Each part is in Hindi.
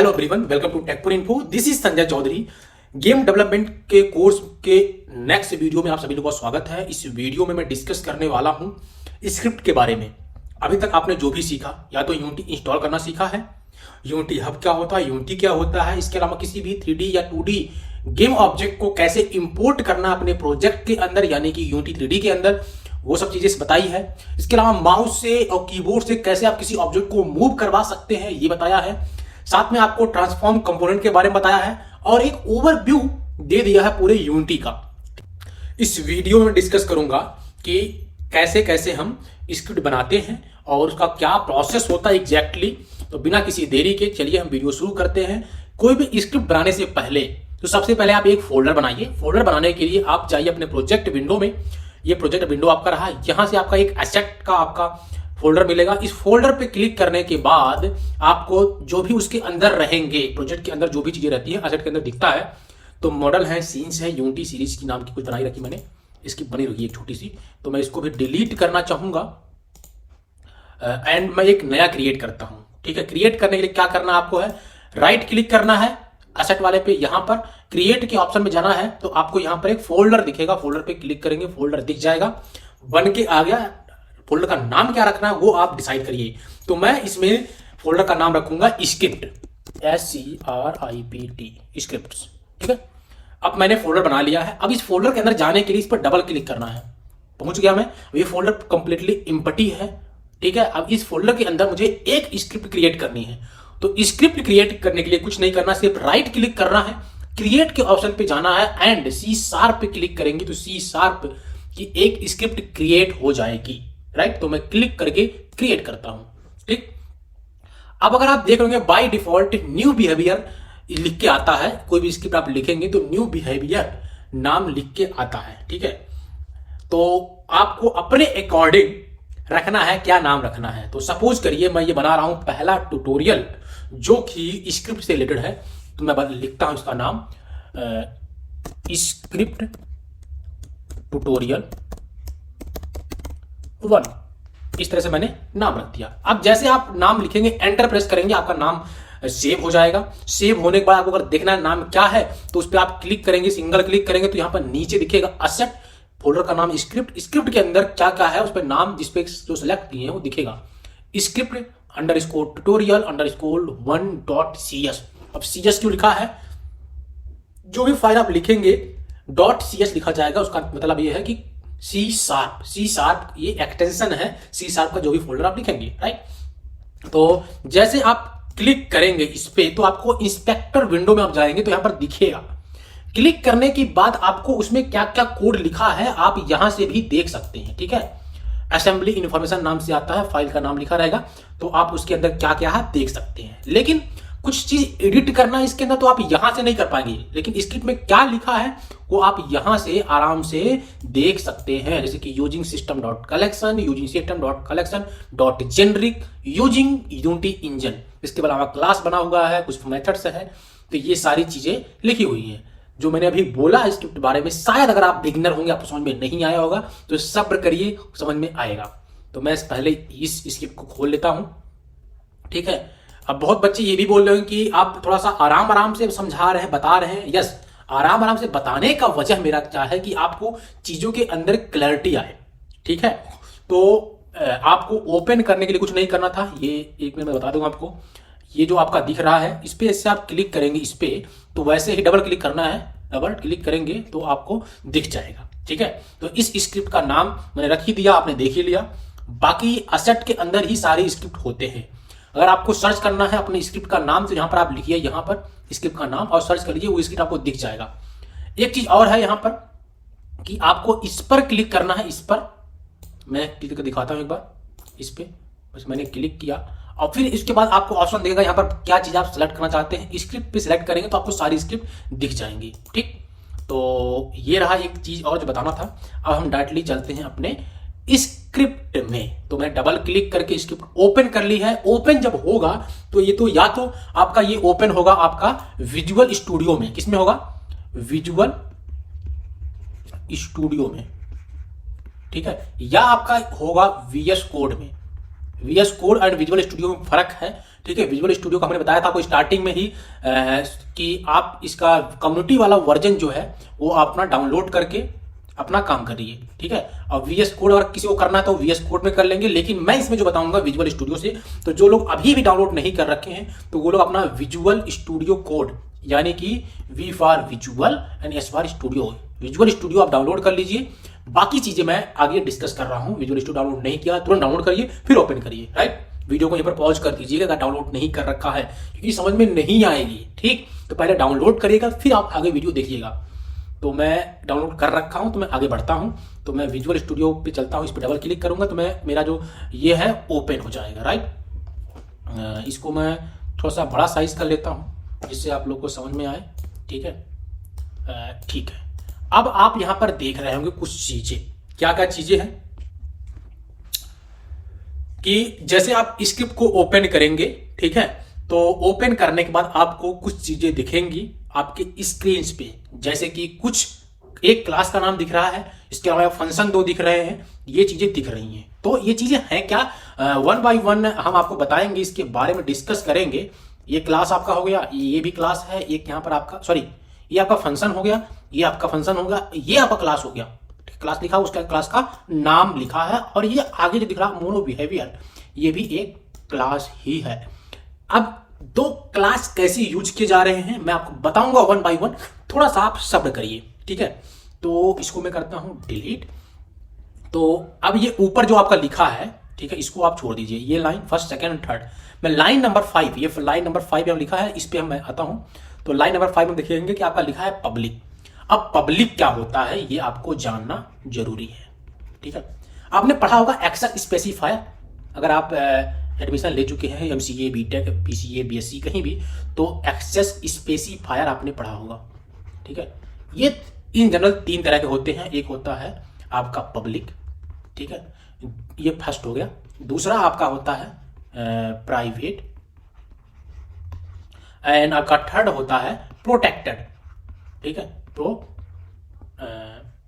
Hello everyone, welcome to Techpur info. This is Sanjay Chaudhary. Game development के कोर्स के नेक्स्ट वीडियो में आप सभी लोगों का स्वागत है। इस वीडियो में मैं डिस्कस करने वाला हूं स्क्रिप्ट के बारे में। अभी तक आपने जो भी सीखा, या तो यूनिटी इंस्टॉल करना सीखा है, यूनिटी हब क्या होता है, यूनिटी क्या होता है, इसके अलावा किसी भी 3D या 2D गेम ऑब्जेक्ट को कैसे इंपोर्ट करना अपने प्रोजेक्ट के अंदर, यानी कि यूनिटी 3D के अंदर, वो सब चीजें बताई है। इसके अलावा माउस से और कीबोर्ड से कैसे आप किसी ऑब्जेक्ट को मूव करवा सकते हैं, ये बताया है। साथ में आपको ट्रांसफॉर्म कंपोनेंट के बारे में बताया है और एक ओवरव्यू दे दिया है पूरे यूनिटी का। इस वीडियो में डिस्कस करूंगा कि कैसे कैसे हम स्क्रिप्ट बनाते हैं और उसका क्या प्रोसेस होता है एग्जैक्टली। तो बिना किसी देरी के चलिए हम वीडियो शुरू करते हैं। कोई भी स्क्रिप्ट बनाने से पहले तो सबसे पहले आप एक फोल्डर बनाइए। फोल्डर बनाने के लिए आप जाइए अपने प्रोजेक्ट विंडो में। ये प्रोजेक्ट विंडो आपका रहा, यहां से आपका एक एसेट का आपका फोल्डर मिलेगा। इस फोल्डर पे क्लिक करने के बाद आपको जो भी उसके अंदर रहेंगे, प्रोजेक्ट के अंदर जो भी चीजें रहती है एसेट के अंदर दिखता है, तो मॉडल है, सीन्स है, यूनिटी सीरीज की नाम की कुछ बनाई रखी मैंने, इसकी बनी रही एक छोटी सी, तो मैं इसको भी डिलीट करना चाहूंगा एंड मैं एक नया क्रिएट करता हूं। ठीक है, क्रिएट करने के लिए क्या करना आपको है, राइट क्लिक करना है एसेट वाले पे, यहां पर क्रिएट के ऑप्शन में जाना है तो आपको यहां पर एक फोल्डर दिखेगा, फोल्डर पे क्लिक करेंगे, फोल्डर दिख जाएगा, बन के आ गया। फोल्डर का नाम क्या रखना है वो आप डिसाइड करिए। तो मैं इसमें फोल्डर का नाम रखूंगा स्क्रिप्ट, SCRIPT स्क्रिप्ट। ठीक है, अब मैंने फोल्डर बना लिया है। अब इस फोल्डर के अंदर जाने के लिए इस पर डबल क्लिक करना है। पहुंच गया मैं, ये फोल्डर कंप्लीटली एम्प्टी है। ठीक है, अब इस फोल्डर के अंदर मुझे एक स्क्रिप्ट क्रिएट करनी है। तो स्क्रिप्ट क्रिएट करने के लिए कुछ नहीं करना, सिर्फ राइट क्लिक करना है, क्रिएट के ऑप्शन पे जाना है एंड C# पे क्लिक करेंगे तो C# की एक स्क्रिप्ट क्रिएट हो जाएगी। राइट, तो मैं क्लिक करके क्रिएट करता हूं। ठीक, अब अगर आप देख रहे होंगे बाय डिफॉल्ट न्यू बिहेवियर लिख के आता है। कोई भी स्क्रिप्ट आप लिखेंगे तो न्यू बिहेवियर नाम लिख के आता है। ठीक है, तो आपको अपने अकॉर्डिंग रखना है, क्या नाम रखना है। तो सपोज करिए मैं ये बना रहा हूं पहला ट्यूटोरियल जो कि स्क्रिप्ट से रिलेटेड है, तो मैं लिखता हूं इसका नाम स्क्रिप्ट ट्यूटोरियल 1। इस तरह से मैंने नाम रख दिया। अब जैसे आप नाम लिखेंगे, एंटर प्रेस करेंगे, आपका नाम सेव हो जाएगा। सेव होने के बाद आपको अगर देखना है नाम क्या है तो उस पर आप क्लिक करेंगे, सिंगल क्लिक करेंगे तो यहां पर नीचे दिखेगा असेट, फोल्डर का नाम स्क्रिप्ट, स्क्रिप्ट के अंदर क्या क्या है उस पर नाम जिसपे जो सेलेक्ट किए हैं वो दिखेगा, स्क्रिप्ट _ट्यूटोरियल _1.cs। अब CS क्यों लिखा है, जो भी फाइल आप लिखेंगे .cs लिखा जाएगा, उसका मतलब ये है कि C# ये एक्सटेंशन है C# का जो भी फोल्डर आप लिखेंगे। राइट, तो जैसे आप क्लिक करेंगे इस पे तो आपको इंस्पेक्टर विंडो में आप जाएंगे तो यहां पर दिखेगा। क्लिक करने के बाद आपको उसमें क्या क्या कोड लिखा है आप यहां से भी देख सकते हैं। ठीक है, असेंबली इंफॉर्मेशन नाम से आता है, फाइल का नाम लिखा रहेगा, तो आप उसके अंदर क्या क्या है देख सकते हैं। लेकिन कुछ चीज एडिट करना है इसके अंदर तो आप यहां से नहीं कर पाएंगे, लेकिन स्क्रिप्ट में क्या लिखा है वो आप यहां से आराम से देख सकते हैं। जैसे कि using system dot collection, using system dot collection dot generic, using unity engine, इसके अलावा क्लास बना हुआ है, कुछ मेथड्स है, तो ये सारी चीजें लिखी हुई हैं। जो मैंने अभी बोला स्क्रिप्ट बारे में, शायद अगर आप बिगिनर होंगे आपको समझ में नहीं आया होगा तो सब्र करिए, समझ में आएगा। तो मैं पहले इस स्क्रिप्ट को खोल लेता हूं। ठीक है, अब बहुत बच्चे ये भी बोल रहे हैं कि आप थोड़ा सा आराम आराम से समझा रहे हैं, बता रहे हैं। यस, आराम आराम से बताने का वजह मेरा क्या है कि आपको चीजों के अंदर क्लैरिटी आए। ठीक है, तो आपको ओपन करने के लिए कुछ नहीं करना था, ये एक मिनट में बता दूंगा आपको। ये जो आपका दिख रहा है इस पे इससे आप क्लिक करेंगे इस पे, तो वैसे ही डबल क्लिक करना है, डबल क्लिक करेंगे तो आपको दिख जाएगा। ठीक है, तो इस स्क्रिप्ट का नाम मैंने रख ही दिया, आपने देख ही लिया। बाकी असेट के अंदर ही सारे स्क्रिप्ट होते हैं। अगर आपको सर्च करना है अपने स्क्रिप्ट का नाम तो यहां पर आप लिखिए, यहां पर स्क्रिप्ट का नाम और सर्च करिए, वो स्क्रिप्ट आपको दिख जाएगा। एक चीज और है यहां पर कि आपको इस पर क्लिक करना है, इस पर मैं क्लिक करके दिखाता हूं एक बार, इस पे बस मैंने क्लिक किया और फिर इसके बाद आपको ऑप्शन देगा यहां पर क्या चीज आप सेलेक्ट करना चाहते हैं। स्क्रिप्ट पे सिलेक्ट करेंगे तो आपको सारी स्क्रिप्ट दिख जाएंगी। ठीक, तो ये रहा एक चीज और जो बताना था। अब हम डायरेक्टली चलते हैं अपने स्क्रिप्ट में। तो मैं डबल क्लिक करके स्क्रिप्ट ओपन कर ली है। ओपन जब होगा तो ये तो या तो आपका ये ओपन होगा आपका विजुअल स्टूडियो में, किसमें होगा, विजुअल स्टूडियो में। ठीक है, या आपका होगा VS कोड में, VS code and visual studio में फर्क है। ठीक है, विजुअल स्टूडियो का हमने बताया था आपको स्टार्टिंग में ही कि आप इसका कम्युनिटी वाला वर्जन जो है वो आप अपना डाउनलोड करके अपना काम करिए। ठीक है, और VS कोड अगर किसी को करना है तो VS कोड में कर लेंगे, लेकिन मैं इसमें जो बताऊंगा विजुअल स्टूडियो से, तो जो लोग अभी भी डाउनलोड नहीं कर रखे हैं तो वो लोग अपना विजुअल स्टूडियो कोड यानी कि V for visual and S for studio, visual studio आप डाउनलोड कर लीजिए। बाकी चीजें मैं आगे डिस्कस कर रहा हूं। विजुअल स्टूडियो डाउनलोड नहीं किया तुरंत डाउनलोड करिए फिर ओपन करिए। राइट, वीडियो को यहीं पर पॉज कर दीजिएगा अगर डाउनलोड नहीं कर रखा है, क्योंकि समझ में नहीं आएगी। ठीक, तो पहले डाउनलोड करिएगा फिर आप आगे वीडियो देखिएगा। तो मैं डाउनलोड कर रखा हूं तो मैं आगे बढ़ता हूं। तो मैं विजुअल स्टूडियो पे चलता हूं, इस पर डबल क्लिक करूंगा तो मैं मेरा जो ये है ओपन हो जाएगा। राइट, इसको मैं थोड़ा सा बड़ा साइज कर लेता हूं जिससे आप लोग को समझ में आए। ठीक है, ठीक है। अब आप यहां पर देख रहे होंगे कुछ चीजें, क्या क्या चीजें हैं कि जैसे आप स्क्रिप्ट को ओपन करेंगे, ठीक है, तो ओपन करने के बाद आपको कुछ चीजें दिखेंगी आपके स्क्रीन पे, जैसे कि कुछ एक क्लास का नाम दिख रहा है, इसके अलावा फंक्शन 2 दिख रहे हैं, ये चीजें दिख रही हैं। तो ये चीजें हैं क्या, वन बाय वन हम आपको बताएंगे, इसके बारे में डिस्कस करेंगे। ये क्लास आपका हो गया, ये भी क्लास है, एक यहाँ पर आपका सॉरी ये आपका फंक्शन हो गया, ये आपका फंक्शन होगा, ये आपका क्लास हो गया। क्लास लिखा उसका क्लास का नाम लिखा है, और ये आगे जो दिख रहा मोनो बिहेवियर ये भी एक क्लास ही है। अब 2 क्लास कैसे यूज किए जा रहे हैं मैं आपको बताऊंगा वन बाय वन, थोड़ा सा आप सब्र करिए। ठीक है, तो इसको मैं करता हूं डिलीट। तो अब ये ऊपर जो आपका लिखा है, ठीक है, इसको आप छोड़ दीजिए, ये लाइन फर्स्ट सेकंड थर्ड। मैं लाइन नंबर 5, ये लाइन नंबर 5 यहाँ लिखा है, इस पे मैं आता हूं। तो लाइन नंबर 5 में देखेंगे कि आपका लिखा है पब्लिक। अब पब्लिक क्या होता है ये आपको जानना जरूरी है। ठीक है, आपने पढ़ा होगा एक्सेस स्पेसिफायर, अगर आप एडमिशन ले चुके हैं MCA BTech PCA BSc कहीं भी, तो एक्सेस स्पेसिफायर आपने पढ़ा होगा। ठीक है, ये इन जनरल 3 तरह के होते हैं। एक होता है आपका पब्लिक, ठीक है, ये फर्स्ट हो गया। दूसरा आपका होता है प्राइवेट, एंड आपका थर्ड होता है प्रोटेक्टेड। ठीक है,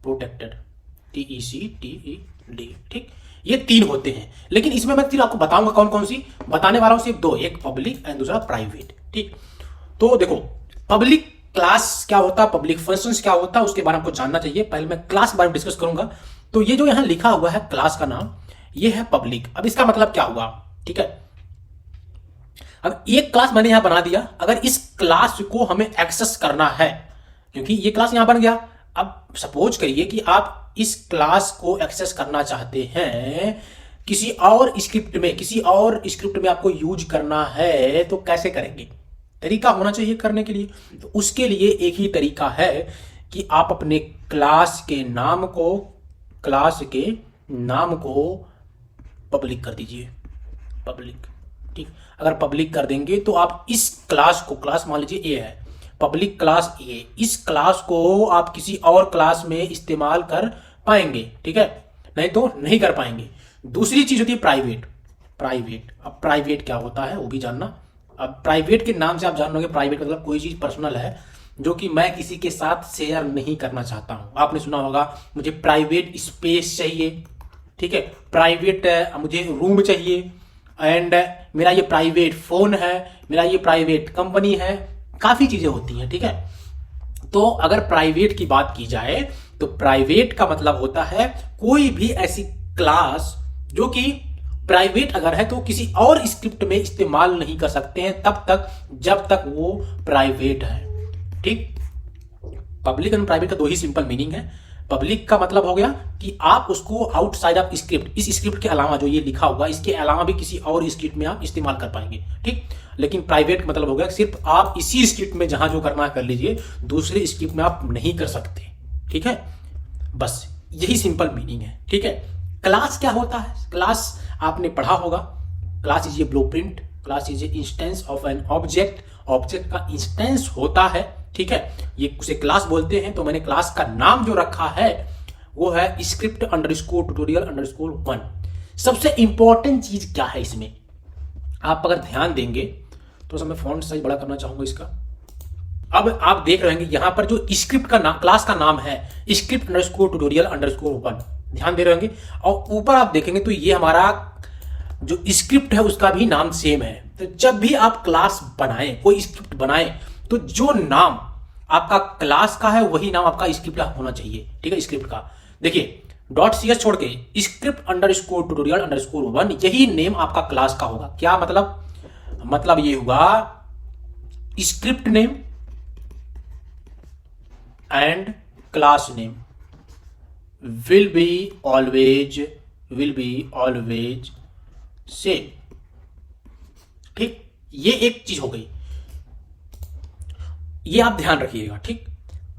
प्रोटेक्टेड TECTED। ठीक, ये 3 होते हैं, लेकिन इसमें मैं फिर आपको बताऊंगा कौन कौन सी, बताने वाला हूं सिर्फ 2, एक पब्लिक एंड दूसरा प्राइवेट। ठीक, तो देखो पब्लिक क्लास क्या होता है, पब्लिक फंक्शंस क्या होता है, उसके बारे में आपको जानना चाहिए। पहले मैं क्लास के बारे में डिस्कस करूंगा। तो ये जो यहां लिखा हुआ है क्लास का नाम, ये है पब्लिक। अब इसका मतलब क्या हुआ, ठीक है, अब एक क्लास मैंने यहां बना दिया, अगर इस क्लास को हमें एक्सेस करना है, क्योंकि ये क्लास यहां बन गया। अब सपोज करिए कि आप इस क्लास को एक्सेस करना चाहते हैं किसी और स्क्रिप्ट में आपको यूज करना है, तो कैसे करेंगे, तरीका होना चाहिए करने के लिए। तो उसके लिए एक ही तरीका है कि आप अपने क्लास के नाम को पब्लिक कर दीजिए, पब्लिक। ठीक, अगर पब्लिक कर देंगे तो आप इस क्लास को, क्लास मान लीजिए ए है, पब्लिक क्लास ए, इस क्लास को आप किसी और क्लास में इस्तेमाल कर पाएंगे। ठीक है, नहीं तो नहीं कर पाएंगे। दूसरी चीज होती है प्राइवेट। अब प्राइवेट क्या होता है वो भी जानना। अब प्राइवेट के नाम से आप जान लोगे, प्राइवेट मतलब कोई चीज पर्सनल है जो कि मैं किसी के साथ शेयर नहीं करना चाहता हूं। आपने सुना होगा मुझे प्राइवेट स्पेस चाहिए, ठीक है, प्राइवेट मुझे रूम चाहिए, एंड मेरा ये प्राइवेट फोन है, मेरा ये प्राइवेट कंपनी है, काफी चीजें होती हैं। ठीक है, तो अगर प्राइवेट की बात की जाए तो प्राइवेट का मतलब होता है कोई भी ऐसी क्लास जो कि प्राइवेट अगर है तो किसी और स्क्रिप्ट में इस्तेमाल नहीं कर सकते हैं तब तक जब तक वो प्राइवेट है। ठीक, पब्लिक एंड प्राइवेट का 2 ही सिंपल मीनिंग है। पब्लिक का मतलब हो गया कि आप उसको आउटसाइड ऑफ स्क्रिप्ट, इस स्क्रिप्ट के अलावा जो ये लिखा हुआ इसके अलावा भी किसी और स्क्रिप्ट में आप इस्तेमाल कर पाएंगे। ठीक, लेकिन प्राइवेट का मतलब हो गया सिर्फ आप इसी स्क्रिप्ट में जहां जो करना कर लीजिए, दूसरे स्क्रिप्ट में आप नहीं कर सकते। ठीक है, बस यही सिंपल मीनिंग है। ठीक है, क्लास क्या होता है, क्लास आपने पढ़ा होगा, class is a blueprint, class is a instance of an object, object का इंस्टेंस होता है। ठीक है, ये उसे क्लास बोलते हैं। तो मैंने क्लास का नाम जो रखा है वो है स्क्रिप्ट अंडरस्कोर ट्यूटोरियल अंडरस्कोर 1। सबसे इंपॉर्टेंट चीज क्या है इसमें, आप अगर ध्यान देंगे तो मैं फॉन्ट साइज बड़ा करना चाहूंगा इसका। अब आप देख रहे हैं यहां पर जो स्क्रिप्ट का नाम, क्लास का नाम है स्क्रिप्ट अंडरस्कोर ट्यूटोरियल अंडरस्कोर 1, ध्यान दे रहे होंगे। और ऊपर आप देखेंगे तो ये हमारा जो स्क्रिप्ट है उसका भी नाम सेम है। तो जब भी आप क्लास बनाए, कोई स्क्रिप्ट बनाए, तो जो नाम आपका क्लास का है वही नाम आपका स्क्रिप्ट का होना चाहिए। ठीक है, स्क्रिप्ट का देखिए .cs छोड़ के स्क्रिप्ट अंडरस्कोर ट्यूटोरियल अंडरस्कोर 1 यही नेम आपका क्लास का होगा। क्या मतलब ये हुआ script name and class name will be always same. ठीक, ये एक चीज हो गई, ये आप ध्यान रखिएगा। ठीक,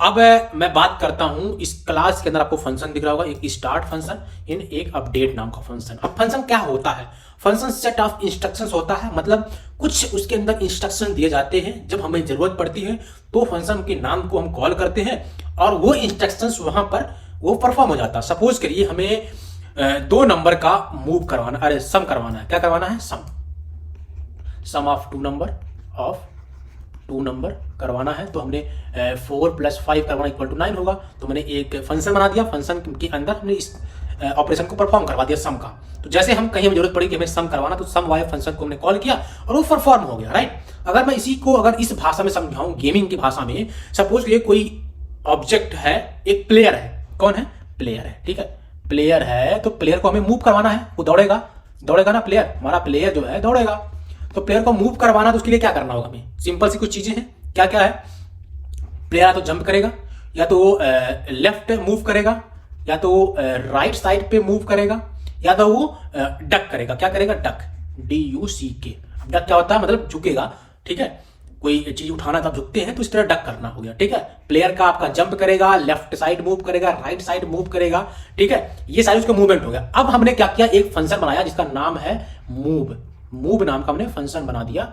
अब मैं बात करता हूं इस क्लास के अंदर आपको फंक्शन दिख रहा होगा, एक स्टार्ट फंक्शन इन एक अपडेट नाम का फंक्शन। अब फंक्शन क्या होता है? फंक्शन सेट ऑफ इंस्ट्रक्शंस होता है, मतलब कुछ उसके अंदर इंस्ट्रक्शन दिए जाते हैं। जब हमें जरूरत पड़ती है तो फंक्शन के नाम को हम कॉल करते हैं और वो इंस्ट्रक्शंस वहां पर वो परफॉर्म हो जाता है। सपोज करिए हमें 2 नंबर का मूव करवाना, अरे सम करवाना है। क्या करवाना है? सम ऑफ 2 नंबर करवाना है। तो हमने 4 + 5 करवाना इक्वल टू 9 होगा। तो मैंने एक फंक्शन बना दिया, फंक्शन के अंदर हमने इस ऑपरेशन को परफॉर्म करवा दिया सम का। तो जैसे हम कहीं हमें जरूरत पड़ी कि हमें सम करवाना, तो सम वाले फंक्शन को हमने कॉल किया और वो परफॉर्म हो गया। राइट, अगर मैं इसी को अगर इस भाषा में समझाऊं, गेमिंग की भाषा में, सपोज ये कोई ऑब्जेक्ट है, एक प्लेयर है। कौन है? प्लेयर है। ठीक है, प्लेयर है तो प्लेयर को हमें मूव करवाना है, वो दौड़ेगा ना प्लेयर, हमारा प्लेयर जो है दौड़ेगा। तो प्लेयर को मूव करवाना तो उसके लिए क्या करना होगा हमें? सिंपल सी कुछ चीजें हैं। क्या क्या है? प्लेयर या तो जंप करेगा, या तो वो लेफ्ट मूव करेगा, या तो वो राइट साइड पे मूव करेगा, या तो वो डक करेगा। क्या करेगा? Duck, DUCK। डक क्या होता है? मतलब झुकेगा। ठीक है, कोई चीज उठाना तब झुकते हैं, तो इस तरह डक करना हो गया। ठीक है, प्लेयर का आपका जंप करेगा, लेफ्ट साइड मूव करेगा, राइट साइड मूव करेगा। ठीक है, ये सारे उसका मूवमेंट हो गया। अब हमने क्या किया? एक फंक्शन बनाया जिसका नाम है मूव नाम का हमने फंक्शन बना दिया।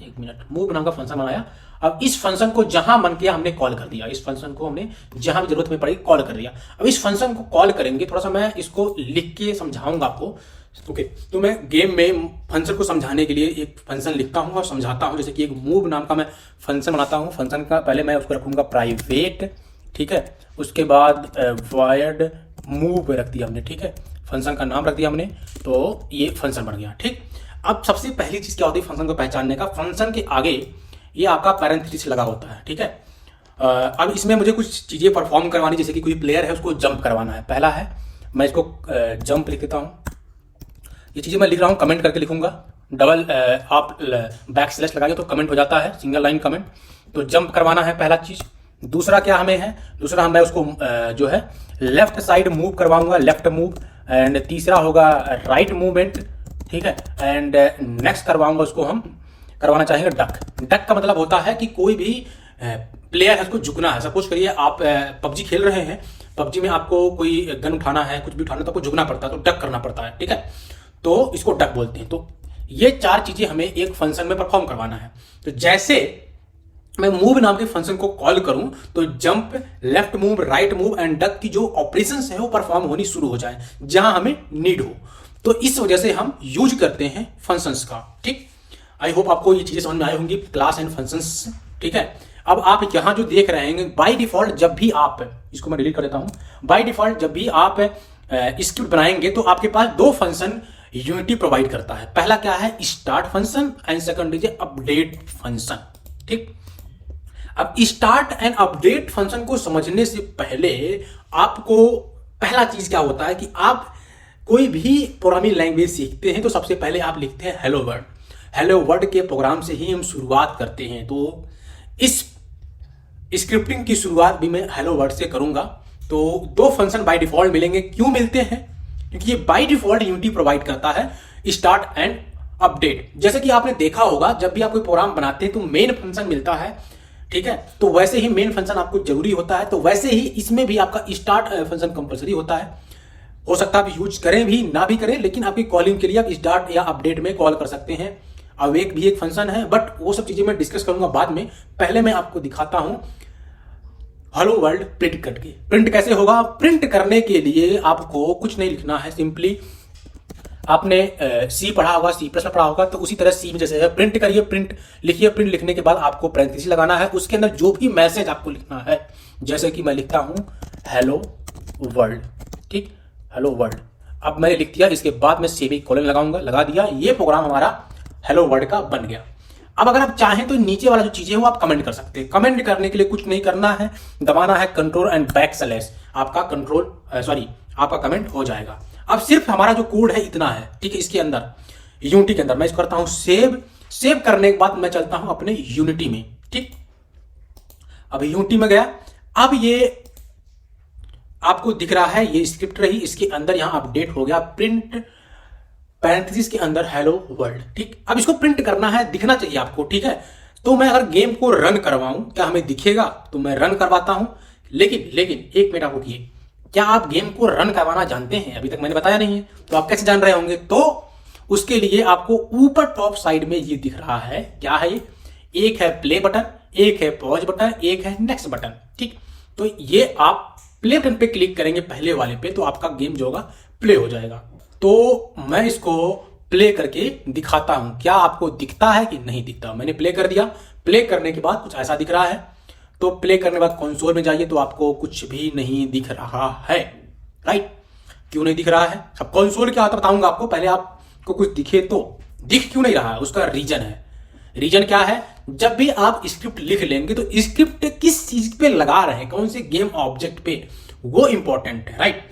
एक मिनट, मूव नाम का फंक्शन बनाया। अब इस फंक्शन को जहां मन किया हमने कॉल कर दिया। इस फंक्शन को हमने जहां भी जरूरत में पड़ी कॉल कर दिया। अब इस फंक्शन को कॉल करेंगे, थोड़ा सा मैं इसको लिख के समझाऊंगा आपको। ओके, तो मैं गेम में फंक्शन को समझाने के लिए एक फंक्शन लिखता हूं और समझाता हूं। जैसे कि एक मूव नाम का मैं फंक्शन बनाता हूं। फंक्शन का पहले मैं उसको रखूंगा प्राइवेट। ठीक है, उसके बाद वॉइड मूव रख दिया हमने। ठीक है, फंक्शन का नाम रख दिया हमने, तो ये फंक्शन बन गया। ठीक, अब सबसे पहली चीज क्या होती है फंक्शन को पहचानने का? फंक्शन के आगे ये आपका पैरेंथेसिस लगा होता है। ठीक है, अब इसमें मुझे कुछ चीजें परफॉर्म करवानी, जैसे कि कोई प्लेयर है उसको जंप करवाना है। पहला है, मैं इसको जंप लिख देता हूं। ये चीजें मैं लिख रहा हूं, कमेंट करके लिखूंगा। डबल आप बैकस्लैश लगाएंगे तो कमेंट हो जाता है, सिंगल लाइन कमेंट। तो जंप करवाना है पहला चीज। दूसरा क्या हमें है? दूसरा मैं उसको जो है लेफ्ट साइड मूव करवाऊंगा, लेफ्ट मूव। एंड तीसरा होगा राइट मूवमेंट। ठीक है, एंड नेक्स्ट करवाऊंगा उसको हम करवाना चाहेंगे डक का मतलब होता है कि कोई भी प्लेयर है उसको झुकना है। सपोज करिए आप पबजी खेल रहे हैं, पबजी में आपको कोई गन उठाना है, कुछ भी उठाना है तो आपको झुकना पड़ता है, तो डक करना पड़ता है। ठीक है, तो इसको डक बोलते हैं। तो ये 4 चीजें हमें एक फंक्शन में परफॉर्म करवाना है। तो जैसे मैं मूव नाम के फंक्शन को कॉल करूं तो jump, left move, right move and duck की जो ऑपरेशंस है वो परफॉर्म होनी शुरू हो जाए जहां हमें नीड हो। तो इस वजह से हम यूज करते हैं फंक्शंस का। ठीक, आई होप आपको ये चीजें समझ में आई होंगी, क्लास एंड फंक्शंस। ठीक है, अब आप यहां जो देख रहे हैं, बाय डिफॉल्ट जब भी आप, इसको मैं डिलीट कर देता हूं, बाय डिफॉल्ट जब भी आप स्क्रिप्ट बनाएंगे तो आपके पास 2 फंक्शन यूनिटी प्रोवाइड करता है। पहला क्या है? Start function and second is update function. ठीक, अब स्टार्ट एंड अपडेट फंक्शन को समझने से पहले आपको पहला चीज क्या होता है कि आप कोई भी प्रोग्रामिंग लैंग्वेज सीखते हैं तो सबसे पहले आप लिखते हैं हेलो वर्ल्ड। हेलो वर्ल्ड के प्रोग्राम से ही हम शुरुआत करते हैं। तो इस स्क्रिप्टिंग की शुरुआत भी मैं हेलो वर्ल्ड से करूंगा। तो 2 फंक्शन बाय डिफॉल्ट मिलेंगे। क्यों मिलते हैं? क्योंकि ये बाय डिफॉल्ट यूनिटी प्रोवाइड करता है स्टार्ट एंड अपडेट। जैसे कि आपने देखा होगा, जब भी आप कोई प्रोग्राम बनाते हैं तो मेन फंक्शन मिलता है। ठीक है, तो वैसे ही मेन फंक्शन आपको जरूरी होता है, तो वैसे ही इसमें भी आपका स्टार्ट फंक्शन कंपलसरी होता है। हो सकता है आप यूज करें भी ना भी करें, लेकिन आपकी कॉलिंग के लिए आप स्टार्ट या अपडेट में कॉल कर सकते हैं। अवेक भी एक फंक्शन है, बट वो सब चीजें मैं डिस्कस करूंगा बाद में। पहले मैं आपको दिखाता हूं हेलो वर्ल्ड प्रिंट करके। प्रिंट कैसे होगा? प्रिंट करने के लिए आपको कुछ नहीं लिखना है, सिंपली आपने सी पढ़ा होगा, सी प्लस पढ़ा होगा, तो उसी तरह सी में जैसे है प्रिंट करिए, प्रिंट लिखिए। प्रिंट लिखने के बाद आपको पैरेंथेसिस लगाना है, उसके अंदर जो भी मैसेज आपको लिखना है, जैसे कि मैं लिखता हूं हेलो वर्ल्ड। ठीक, हेलो वर्ल्ड। अब मैंने लिख दिया, इसके बाद मैं सेमीकोलन लगाऊंगा, लगा दिया, ये प्रोग्राम हमारा हेलो वर्ल्ड का बन गया। अब अगर आप चाहें तो नीचे वाला जो चीजें है वो आप कमेंट कर सकते हैं। कमेंट करने के लिए कुछ नहीं करना है, दबाना है कंट्रोल एंड बैक स्लैश, आपका आपका कमेंट हो जाएगा। अब सिर्फ हमारा जो कोड है इतना है, ठीक है। इसके अंदर यूनिटी के अंदर मैं इसको करता हूं सेव करने के बाद मैं चलता हूं अपने यूनिटी में, ठीक। अब यूनिटी में गया, अब ये आपको दिख रहा है, ये स्क्रिप्ट रही, इसके अंदर यहां अपडेट हो गया प्रिंट पैरेंथेसिस के अंदर हेलो वर्ल्ड, ठीक। अब इसको प्रिंट करना है, दिखना चाहिए आपको, ठीक है। तो मैं अगर गेम को रन करवाऊं, क्या हमें दिखेगा? तो मैं रन करवाता हूं, लेकिन एक मिनट आप रुकिए, क्या आप गेम को रन करवाना जानते हैं? अभी तक मैंने बताया नहीं है, तो आप कैसे जान रहे होंगे? तो उसके लिए आपको ऊपर टॉप साइड में ये दिख रहा है, क्या है ये? एक है प्ले बटन, एक है पॉज बटन, एक है नेक्स्ट बटन, ठीक। तो ये आप प्ले बटन पे क्लिक करेंगे पहले वाले पे, तो आपका गेम जो होगा प्ले हो जाएगा। तो मैं इसको प्ले करके दिखाता हूं, क्या आपको दिखता है कि नहीं दिखता। मैंने प्ले कर दिया, प्ले करने के बाद कुछ ऐसा दिख रहा है। तो प्ले करने के बाद कंसोल में जाइए तो आपको कुछ भी नहीं दिख रहा है, राइट। क्यों नहीं दिख रहा है? अब कंसोल क्या होता है बताऊंगा आपको, पहले आपको कुछ दिखे तो दिख क्यों नहीं रहा है, उसका रीजन है। रीजन क्या है? जब भी आप स्क्रिप्ट लिख लेंगे तो स्क्रिप्ट किस चीज पे लगा रहे हैं, कौन से गेम ऑब्जेक्ट पे, वो इंपॉर्टेंट है, राइट।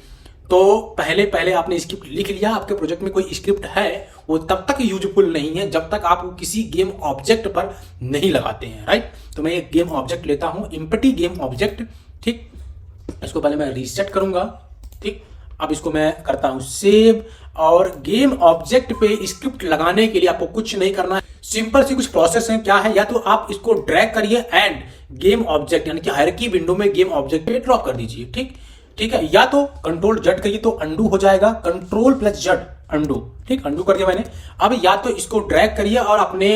तो पहले आपने स्क्रिप्ट लिख लिया, आपके प्रोजेक्ट में कोई स्क्रिप्ट है, वो तब तक यूजफुल नहीं है जब तक आप किसी गेम ऑब्जेक्ट पर नहीं लगाते हैं, राइट। तो मैं एक गेम ऑब्जेक्ट लेता हूं, एम्प्टी गेम ऑब्जेक्ट, ठीक। इसको पहले मैं रीसेट करूंगा, ठीक। अब इसको मैं करता हूं सेव, और गेम ऑब्जेक्ट पे स्क्रिप्ट लगाने के लिए आपको कुछ नहीं करना है, सिंपल सी कुछ प्रोसेस है। क्या है? या तो आप इसको ड्रैग करिए एंड गेम ऑब्जेक्ट यानी कि हायरार्की विंडो में गेम ऑब्जेक्ट पे ड्रॉप कर दीजिए, ठीक है। या तो कंट्रोल जेड करिए तो अंडू हो जाएगा, कंट्रोल प्लस जेड अंडू, ठीक। अंडू कर दिया मैंने। अब या तो इसको ड्रैग करिए और अपने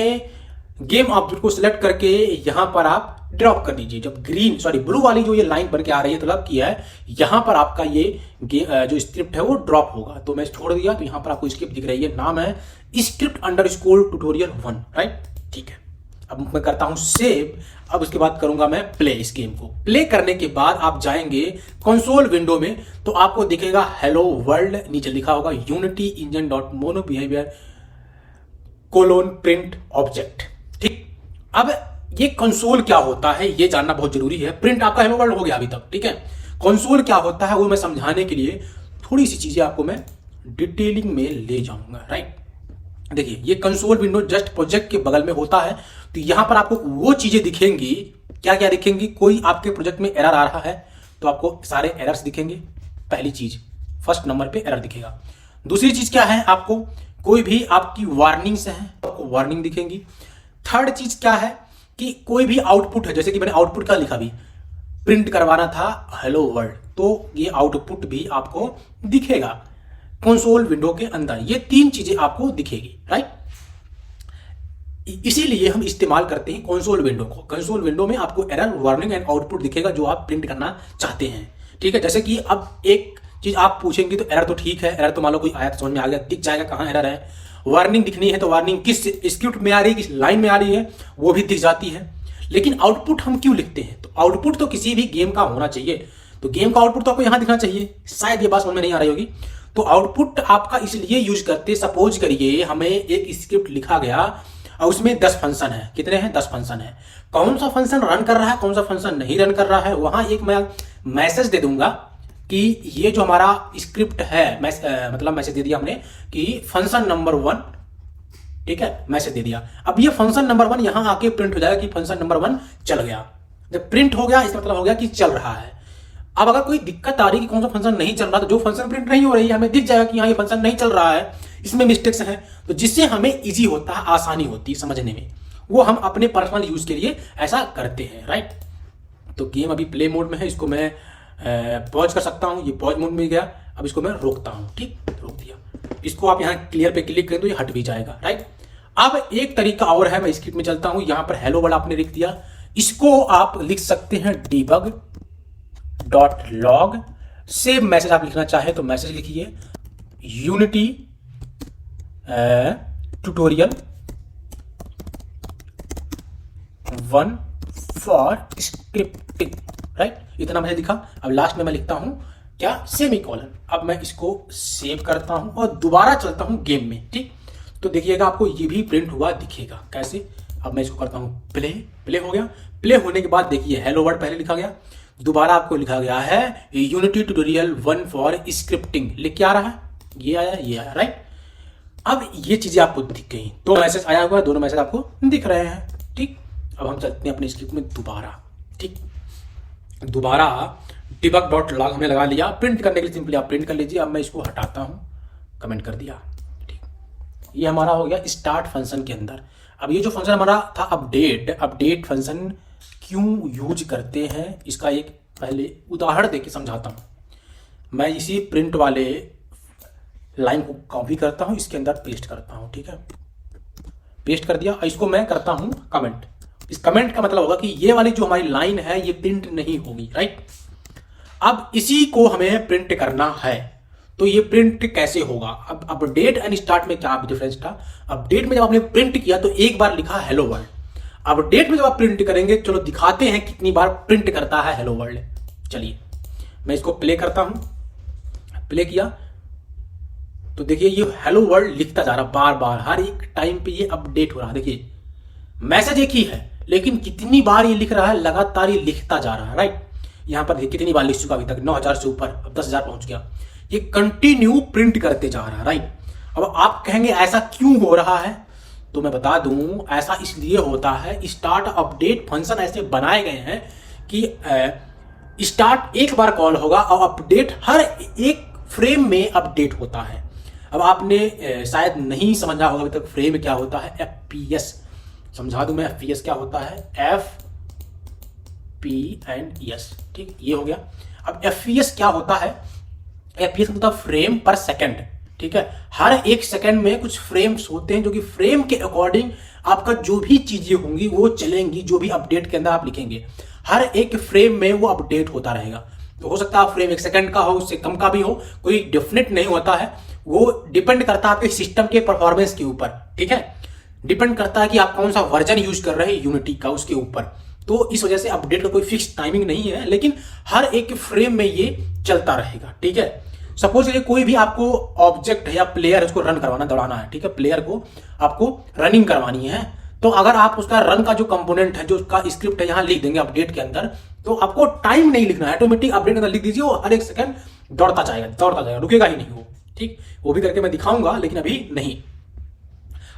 गेम ऑब्जेक्ट को सिलेक्ट करके यहां पर आप ड्रॉप कर दीजिए। जब ब्लू वाली जो ये लाइन बन के आ रही है, तो मतलब किया है यहां पर आपका ये जो स्क्रिप्ट है वो ड्रॉप होगा। तो मैं छोड़ दिया, तो यहां पर आपको स्क्रिप्ट दिख रही है, नाम है स्क्रिप्ट अंडरस्कोर ट्यूटोरियल 1, राइट, ठीक है। अब मैं करता हूं सेव। अब उसके बाद करूंगा मैं प्ले। इस गेम को प्ले करने के बाद आप जाएंगे कंसोल विंडो में, तो आपको दिखेगा हेलो वर्ल्ड, नीचे लिखा होगा Unity engine dot mono behaviour colon print object, ठीक। अब ये कंसोल क्या होता है ये जानना बहुत जरूरी है। प्रिंट आपका हेलो वर्ल्ड हो गया अभी तक, ठीक है। कंसोल क्या होता है वो मैं समझाने के लिए थोड़ी सी चीजें आपको मैं डिटेलिंग में ले जाऊंगा, राइट। देखिए, ये कंसोल विंडो जस्ट प्रोजेक्ट के बगल में होता है, तो यहां पर आपको वो चीजें दिखेंगी, क्या क्या दिखेंगी। कोई आपके प्रोजेक्ट में एरर आ रहा है तो आपको सारे एरर्स दिखेंगे, पहली चीज, फर्स्ट नंबर पे एरर दिखेगा। दूसरी चीज क्या है, आपको कोई भी आपकी वार्निंग्स है, आपको वार्निंग दिखेंगी। थर्ड चीज क्या है कि कोई भी आउटपुट है, जैसे कि मैंने आउटपुट का लिखा भी, प्रिंट करवाना था हेलो वर्ल्ड, तो ये आउटपुट भी आपको दिखेगा कंसोल विंडो के अंदर। ये तीन चीजें आपको दिखेगी, राइट। इसीलिए हम इस्तेमाल करते हैं कंसोल विंडो को। कंसोल विंडो में आपको एरर, वार्निंग एंड आउटपुट दिखेगा जो आप प्रिंट करना चाहते हैं, ठीक है। जैसे कि अब एक चीज आप पूछेंगे तो एरर तो ठीक है, एरर तो मान लो कोई आया तो समझ में आ गया, दिख जाएगा कहां एरर है। वार्निंग दिखनी है तो वार्निंग किस स्क्रिप्ट में आ रही है, किस लाइन में आ रही है, वो भी दिख जाती है। लेकिन आउटपुट हम क्यों लिखते हैं? तो आउटपुट तो किसी भी गेम का होना चाहिए, तो गेम का आउटपुट तो आपको यहां दिखना चाहिए। शायद ये बात समझ में नहीं आ रही होगी। तो आउटपुट आपका इसलिए यूज करते, सपोज करिए हमें एक स्क्रिप्ट लिखा गया और उसमें 10 फंक्शन है। कितने हैं? 10 फंक्शन है। कौन सा फंक्शन रन कर रहा है, कौन सा फंक्शन नहीं रन कर रहा है, वहां एक मैं मैसेज दे दूंगा कि ये जो हमारा स्क्रिप्ट है, मतलब मैसेज दे दिया हमने कि फंक्शन नंबर 1, ठीक है, मैसेज दे दिया। अब ये फंक्शन नंबर 1 यहां आके प्रिंट हो जाएगा कि फंक्शन नंबर 1 चल गया। जब प्रिंट हो गया इसका मतलब हो गया कि चल रहा है। अब अगर कोई दिक्कत आ रही कि कौन सा फंक्शन नहीं चल रहा, तो जो फंक्शन प्रिंट नहीं हो रही है हमें दिख जाएगा कि हाँ ये फंक्शन नहीं चल रहा है, इसमें मिस्टेक्स हैं, तो जिससे हमें इजी होता है, आसानी होती है समझने में। वो हम अपने पर्सनल यूज के लिए ऐसा करते हैं, राइट। तो गेम अभी प्ले मोड में है, इसको मैं पॉज कर सकता हूं, ये पॉज मोड में गया। अब इसको मैं रोकता हूं, ठीक, रोक दिया। इसको आप यहां क्लियर पे क्लिक करें तो ये हट भी जाएगा, राइट। अब एक तरीका और है, मैं स्क्रिप्ट में चलता हूं, यहां पर हेलो वर्ड आपने लिख दिया, इसको आप लिख सकते हैं debug .log। सेव मैसेज आप लिखना चाहे तो मैसेज लिखिए unity tutorial 1 for scripting, right. इतना मैंने लिखा। अब लास्ट में मैं लिखता हूं क्या, सेमीकोलन। अब मैं इसको सेव करता हूं और दोबारा चलता हूं गेम में। ठीक, तो देखिएगा आपको ये भी प्रिंट हुआ दिखेगा। कैसे, अब मैं इसको करता हूं प्ले। प्ले हो गया। प्ले होने के बाद देखिए हेलो वर्ल्ड पहले लिखा गया, दोबारा आपको लिखा गया है यूनिटी ट्यूटोरियल 1 फॉर स्क्रिप्टिंग, लिख के आ रहा है, ये आया, ये आया, राइट। अब ये चीजें आपको दिख गई, दो मैसेज आया हुआ है, दोनों मैसेज आपको दिख रहे हैं। ठीक, अब हम चलते हैं अपने स्क्रिप्ट में दोबारा। ठीक, दोबारा debug.log हमने लगा लिया। प्रिंट करने के लिए सिंपली आप प्रिंट कर लीजिए। अब मैं इसको हटाता हूं, कमेंट कर दिया। ठीक, ये हमारा हो गया स्टार्ट फंक्शन के अंदर। अब ये जो फंक्शन हमारा था अपडेट फंक्शन क्यों यूज करते हैं, इसका एक पहले उदाहरण देके समझाता हूं। मैं इसी प्रिंट वाले लाइन को कॉपी करता हूं, इसके अंदर पेस्ट करता हूं। ठीक है, पेस्ट कर दिया। इसको मैं करता हूं कमेंट। इस कमेंट का मतलब होगा कि ये वाली जो हमारी लाइन है ये प्रिंट नहीं होगी, राइट। अब इसी को हमें प्रिंट करना है, तो ये प्रिंट कैसे होगा। अब अपडेट एंड स्टार्ट में क्या डिफरेंस था। अपडेट में जब आपने प्रिंट किया तो एक बार लिखा हेलो वर्ल्ड। अपडेट में जब आप प्रिंट करेंगे, चलो दिखाते हैं कितनी बार प्रिंट करता है हेलो वर्ल्ड। चलिए मैं इसको प्ले करता हूं। प्ले किया तो देखिए ये हेलो वर्ल्ड लिखता जा रहा बार बार, हर एक टाइम पे ये अपडेट हो रहा है। देखिए मैसेज एक ही है, लेकिन कितनी बार ये लिख रहा है, लगातार ये लिखता जा रहा है, राइट। यहां पर देखिए कितनी बार लिख चुका अभी तक, 9000 से ऊपर, अब 10,000 पहुंच गया। ये कंटिन्यू प्रिंट करते जा रहा है, राइट। अब आप कहेंगे ऐसा क्यों हो रहा है, तो मैं बता दूं ऐसा इसलिए होता है, स्टार्ट अपडेट फंक्शन ऐसे बनाए गए हैं कि स्टार्ट एक बार कॉल होगा और अपडेट हर एक फ्रेम में अपडेट होता है। अब आपने शायद नहीं समझा होगा अभी तक फ्रेम क्या होता है। FPS समझा दूं मैं, FPS क्या होता है, FPS। ठीक, ये हो गया। अब FPS क्या होता है, FPS मतलब फ्रेम पर सेकंड। ठीक है, हर एक सेकंड में कुछ फ्रेम्स होते हैं, जो कि फ्रेम के अकॉर्डिंग आपका जो भी चीजें होंगी वो चलेंगी, जो भी अपडेट के अंदर आप लिखेंगे हर एक फ्रेम में वो अपडेट होता रहेगा। तो हो सकता है फ्रेम 1 सेकंड का हो, उससे कम का भी हो, कोई डेफिनेट नहीं होता है। वो डिपेंड करता है आपके सिस्टम के परफॉर्मेंस के ऊपर। ठीक है, डिपेंड करता है कि आप कौन सा वर्जन यूज कर रहे हैं यूनिटी का, उसके ऊपर। तो इस वजह से अपडेट का कोई फिक्स टाइमिंग नहीं है, लेकिन हर एक फ्रेम में ये चलता रहेगा। ठीक है, सपोज करिए कोई भी आपको ऑब्जेक्ट है या प्लेयर है, उसको रन करवाना, दौड़ाना है। ठीक है, प्लेयर को आपको रनिंग करवानी है, तो अगर आप उसका रन का जो कंपोनेंट है, जो उसका स्क्रिप्ट है, यहां लिख देंगे अपडेट के अंदर, तो आपको टाइम नहीं लिखना है, ऑटोमेटिक अपडेट के अंदर लिख दीजिए, वो हर एक सेकंड दौड़ता जाएगा, रुकेगा ही नहीं वो। ठीक, वो भी करके मैं दिखाऊंगा, लेकिन अभी नहीं।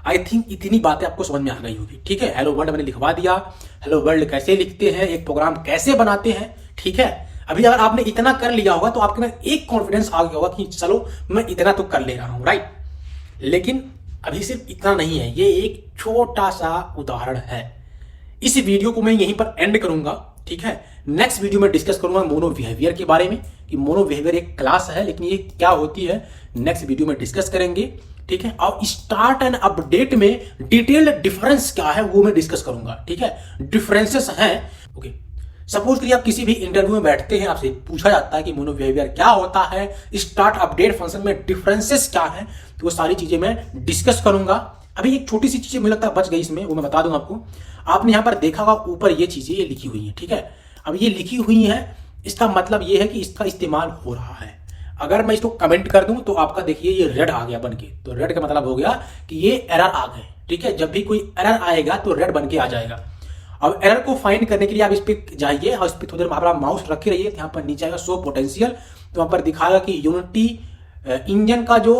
आई थिंक इतनी बातें आपको समझ में आ गई होगी। ठीक है, हेलो वर्ल्ड मैंने लिखवा दिया, हेलो वर्ल्ड कैसे लिखते हैं, एक प्रोग्राम कैसे बनाते हैं। ठीक है, अभी अगर आपने इतना कर लिया होगा तो आपके अंदर एक कॉन्फिडेंस आ गया होगा कि चलो मैं इतना तो कर ले रहा हूं, राइट। लेकिन अभी सिर्फ इतना नहीं है, ये एक छोटा सा उदाहरण है। इस वीडियो को मैं यहीं पर एंड करूंगा। ठीक है, नेक्स्ट वीडियो में डिस्कस करूंगा मोनो बिहेवियर के बारे में, कि मोनो बिहेवियर एक क्लास है, लेकिन ये क्या होती है नेक्स्ट वीडियो में डिस्कस करेंगे। ठीक है, और स्टार्ट एंड अपडेट में डिटेल्ड डिफरेंस क्या है वो मैं डिस्कस करूंगा। ठीक है, डिफरेंसेस हैं। ओके, सपोज करिए आप किसी भी इंटरव्यू में बैठते हैं, आपसे पूछा जाता है कि मोनो बिहेवियर क्या होता है, स्टार्ट अपडेट फंक्शन में डिफरेंसेस क्या है, तो वो सारी चीजें मैं डिस्कस करूंगा। अभी एक छोटी सी चीजें मुझे लगता है बच गई इसमें, वो मैं बता दूं आपको। आपने यहां पर देखा होगा ऊपर ये चीजें ये लिखी हुई है। ठीक है, अब ये लिखी हुई है, इसका मतलब ये है कि इसका इस्तेमाल हो रहा है। अगर मैं इसको कमेंट कर दूं तो आपका देखिए ये रेड आ गया बनके, तो रेड का मतलब हो गया कि ये एरर आ गए। ठीक है, जब भी कोई एरर आएगा तो रेड बनके आ जाएगा। अब एरर को फाइंड करने के लिए आप इस पे जाइए और इस पे थोड़ी देर आप माउस रखे रहिए, यहाँ पर नीचे आएगा शो पोटेंशियल, तो वहां पर दिखाएगा कि यूनिटी इंजन का जो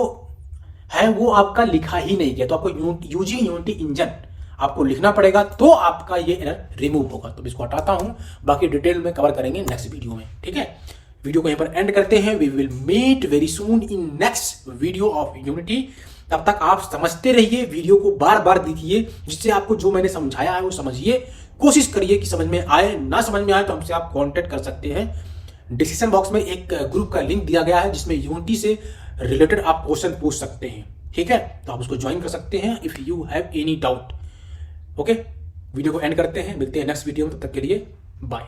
है वो आपका लिखा ही नहीं गया, तो आपको यूजिंग यूनिटी इंजन आपको लिखना पड़ेगा, तो आपका ये एरर रिमूव होगा। तो इसको हटाता हूं, बाकी डिटेल में कवर करेंगे नेक्स्ट वीडियो में। ठीक है, वीडियो को यहीं पर एंड करते हैं। We will meet very soon in next video of Unity. तब तक आप समझते रहिए, वीडियो को बार बार देखिए, जिससे आपको जो मैंने समझाया है वो समझिए, कोशिश करिए कि समझ में आए। ना समझ में आए तो हमसे आप कांटेक्ट कर सकते हैं। डिस्क्रिप्शन बॉक्स में एक ग्रुप का लिंक दिया गया है, जिसमें यूनिटी से रिलेटेड आप क्वेश्चन पूछ सकते हैं। ठीक है, तो आप उसको ज्वाइन कर सकते हैं if you have any doubt. Okay, video को एंड करते हैं, मिलते हैं नेक्स्ट वीडियो में, तब तक के लिए बाय।